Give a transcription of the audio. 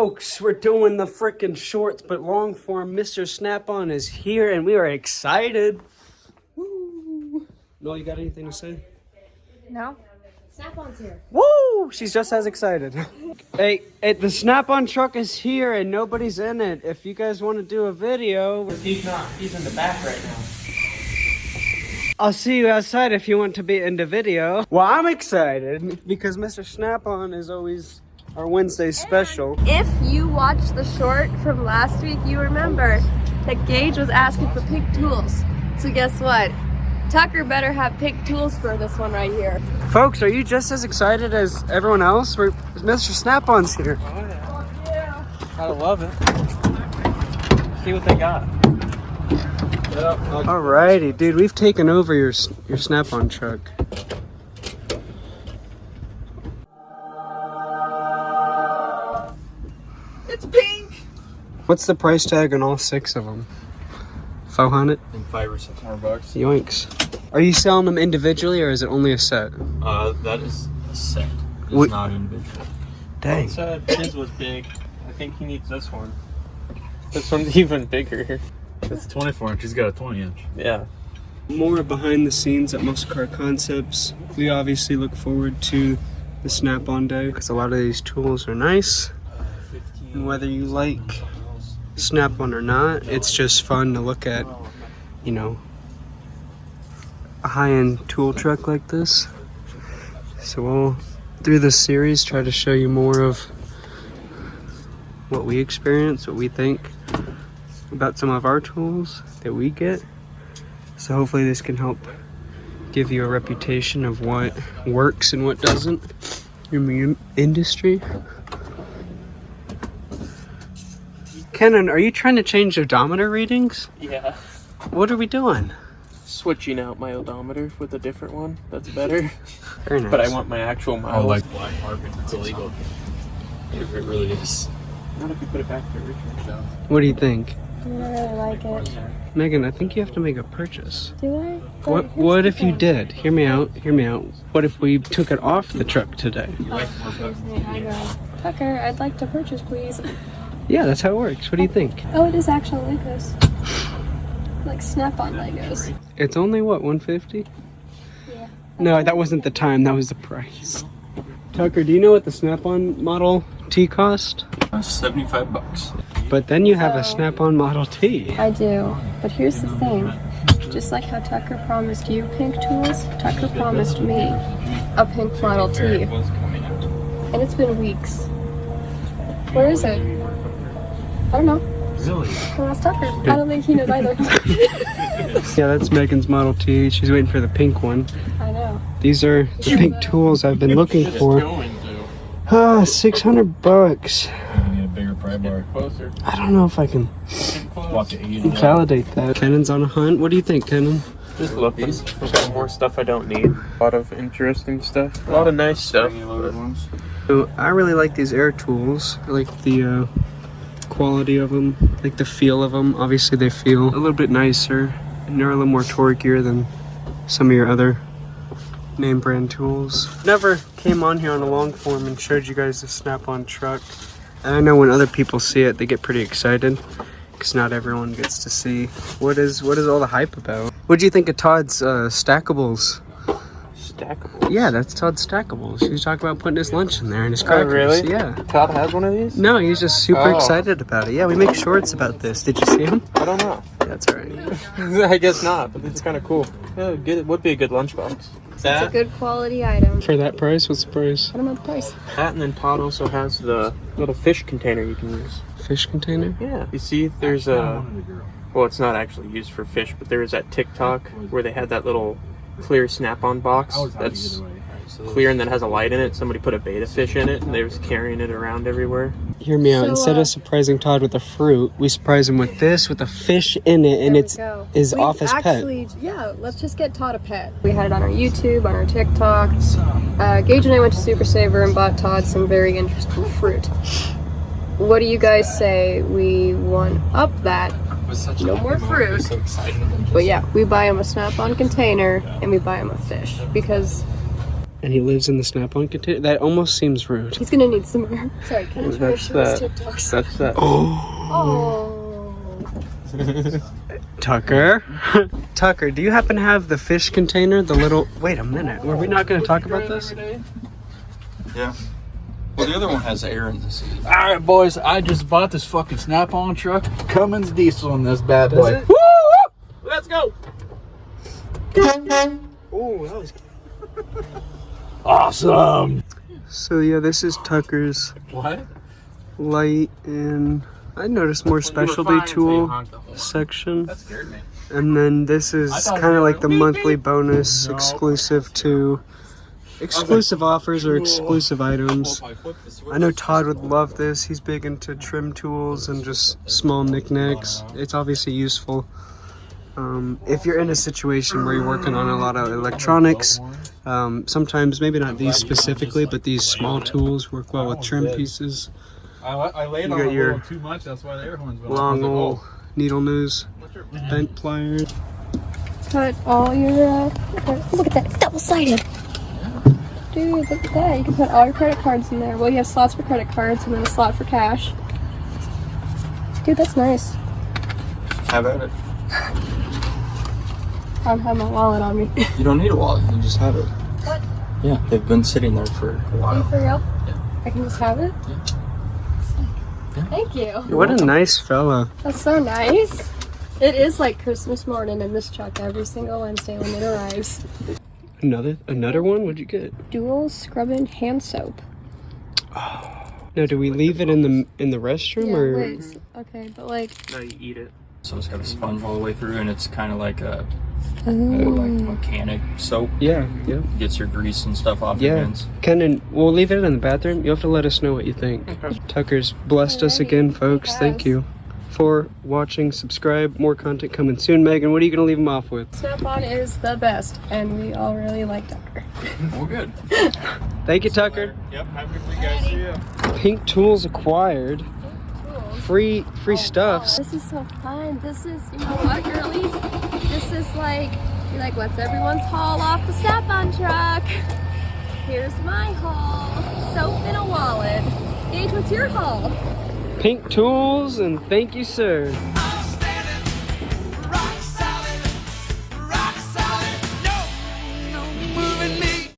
Folks, we're doing the frickin' shorts, but long form. Mr. Snap-on is here, and we are excited. Woo! No, you got anything to say? No. Snap-on's here. Woo! She's just as excited. Hey, the Snap-on truck is here, and nobody's in it. If you guys want to do a video... He's not. He's in the back right now. I'll see you outside if you want to be in the video. Well, I'm excited, because Mr. Snap-on is always... our Wednesday special. If you watched the short from last week, you remember that Gage was asking for pink tools. So guess what? Tucker better have pink tools for this one right here. Folks, are you just as excited as everyone else? Mr. Snap-on's here. Oh yeah. I love it. See what they got. Alrighty, dude, we've taken over your Snap-on truck. It's pink! What's the price tag on all 6 of them? 400? I think $5 or $600. Yoinks. Are you selling them individually or is it only a set? That is a set. It's What? not individual. Dang. His was big. I think he needs this one. This one's even bigger. It's 24 inch. He's got a 20 inch. Yeah. More behind the scenes at Muscle Car Concepts. We obviously look forward to the Snap-on day because a lot of these tools are nice. And whether you like Snap-on or not, it's just fun to look at, you know, a high-end tool truck like this. So we'll, through this series, try to show you more of what we experience, what we think about some of our tools that we get. So hopefully this can help give you a reputation of what works and what doesn't in the industry. Kennen, are you trying to change odometer readings? Yeah. What are we doing? Switching out my odometer with a different one. That's better. Very nice. But I want my actual miles. Oh, like black market. It's illegal. It really is. Not if you put it back to original. What do you think? I really like it. Megan, I think you have to make a purchase. Do I? What if you did? Hear me out. What if we took it off the truck today? I go, Tucker, I'd like to purchase, please. Yeah, that's how it works. What do you think? Oh, it is actual Legos. Like Snap-on Legos. It's only what, 150? Yeah. No, that wasn't the time, that was the price. Tucker, do you know what the Snap-on Model T cost? $75. But then you have a So- Snap-on Model T. I do. But here's the thing. Just like how Tucker promised you pink tools, Tucker promised me a pink Model T. And it's been weeks. Where is it? I don't know. Really? Go ask Tucker. I don't think he knows either. Yeah, that's Megan's Model T. She's waiting for the pink one. I know. These are the pink tools I've been looking for. Going to. Ah, $600. You need a bigger pry bar. Closer. I don't know if I can Walk to 80. validate that. Kennen's on a hunt. What do you think, Kennen? Just looking. I've got more stuff I don't need. A lot of interesting stuff. A lot of nice stuff. So I really like these air tools. I like the quality of them, like the feel of them. Obviously they feel a little bit nicer and they're a little more torquier than some of your other name brand tools. Never came on here on a long form and showed you guys the Snap-on truck. And I know when other people see it, they get pretty excited because not everyone gets to see what is all the hype about. What do you think of Todd's stackables? Stackable. Yeah, that's Todd's stackables. He was talking about putting his lunch in there and his crackers. really? Yeah. Todd has one of these? No, he's just super Oh. excited about it. Yeah, we make shorts about this. Did you see him? I don't know. That's all right. I guess not, but it's kind of cool. Yeah, it would be a good lunchbox. It's a good quality item. For that price, what's the price? I don't know the price. That, and then Todd also has the little fish container you can use. Fish container? Yeah. You see, there's a... Well, it's not actually used for fish, but there is that TikTok where they had that little clear Snap-on box that's clear and then has a light in it. Somebody put a betta fish in it and they was carrying it around everywhere. Hear me out. So, Instead of surprising Todd with a fruit, we surprise him with this, with a fish in it, and it's his office pet. Yeah, let's just get Todd a pet. We had it on our YouTube, on our TikTok. Gage and I went to Super Saver and bought Todd some very interesting fruit. What do you guys say we one up that? No more fruit. But yeah, we buy him a Snap-on container and we buy him a fish because And he lives in the Snap-on container? That almost seems rude. He's gonna need some more. Sorry, Kennen's trying to show his TikToks. That's that. Oh. Tucker? Tucker, do you happen to have the fish container? The little... Wait a minute. Were we not going to talk about this? Yeah. Well, the other one has air in the seat. All right, boys. I just bought this fucking Snap-on truck. Cummins diesel in this bad Does boy. it? Woo! Let's go. Oh, that was... Awesome. So yeah, this is Tucker's What? light and... I noticed more specialty tool section. That scared me. And then this is kind of like the monthly bonus exclusive to exclusive offers or exclusive items. I know Todd would love this. He's big into trim tools and just small knickknacks. It's obviously useful. If you're in a situation where you're working on a lot of electronics, sometimes maybe not these specifically, but these small tools work well with trim pieces. I laid You on got it a your little too much. That's why the air horns went long off. old needle nose, bent pliers. Cut all your, look at that, it's double-sided. Dude, look at that. You can put all your credit cards in there. Well, you have slots for credit cards and then a slot for cash. Dude, that's nice. How about it? I don't have my wallet on me. You don't need a wallet. You just have it. What? Yeah, they've been sitting there for a Are you while. for real? Yeah. I can just have it? Yeah. Thank you. What a nice fella. That's so nice. It is like Christmas morning in this truck every single Wednesday when it arrives. Another one? What'd you get? Dual scrubbing hand soap. Now, do we leave it in the restroom or? wait. Okay, but like... No, you eat it. So it's got a sponge all the way through, and it's kind of like a Oh. like mechanic soap. Yeah. Gets your grease and stuff off your Yeah. hands. Kennen, we'll leave it in the bathroom. You'll have to let us know what you think. Tucker's blessed us Alrighty, again, he folks. Thank has. you for watching. Subscribe. More content coming soon. Megan, what are you going to leave them off with? Snap-on is the best, and we all really like Tucker. Well, good. Thank you, Tucker. Yep. Have a good week, guys. See ya. Pink tools acquired. Free stuffs. This is so fun. This is, you know what, girlies? This is like, you're like, what's everyone's haul off the Snap-on truck? Here's my haul. Soap in a wallet. Gage, what's your haul? Pink tools, and thank you, sir.